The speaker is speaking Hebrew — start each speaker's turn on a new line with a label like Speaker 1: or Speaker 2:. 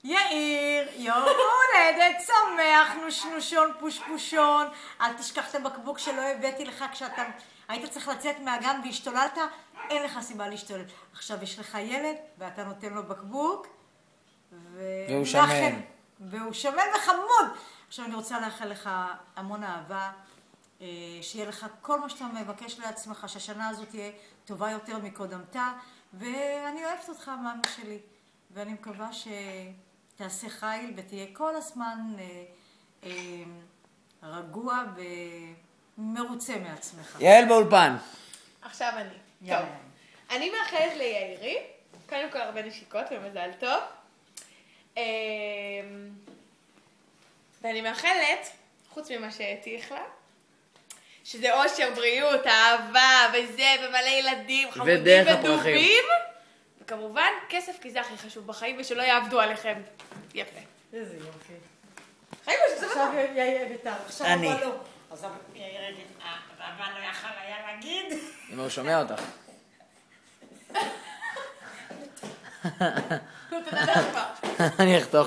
Speaker 1: יאיר, יום הולדת שמח, נושנושון, פושפושון. אל תשכח את הבקבוק שלא הבאתי לך כשאתה היית צריך לצאת מהגן והשתוללת, אין לך סיבה להשתולל. עכשיו יש לך ילד ואתה נותן לו בקבוק
Speaker 2: והוא שמן.
Speaker 1: והוא שמן וחמוד. עכשיו אני רוצה לאחל לך המון אהבה, שיהיה לך כל מה שאתה מבקש לעצמך, שהשנה הזאת תהיה טובה יותר מקודמתה, ואני אוהבת אותך, מאמי שלי, ואני מקווה שתעשה חיל ותהיה כל הזמן רגוע ומרוצה מעצמך.
Speaker 2: יעל באולפן.
Speaker 3: עכשיו אני. טוב. אני מאחלת ליעירי, קודם כל הרבה נשיקות ומזל טוב. ואני מאחלת, חוץ ממה שהייתי לה, שזה אושר, בריאות, אהבה וזה, ומלא ילדים, חמודים ודובים. וכמובן, כסף, כי זה הכי חשוב בחיים, ושלא יעבדו עליכם. יפה.
Speaker 1: איזה יופי.
Speaker 3: חיים, שזה
Speaker 1: עכשיו יאיר אביתר, עכשיו
Speaker 2: אני.
Speaker 1: אבל לא. אז יאיר אביתר, אבל לא יכל היה להגיד.
Speaker 2: אם הוא שומע אותך.
Speaker 3: תודה לך כבר.
Speaker 2: אני אחתוך.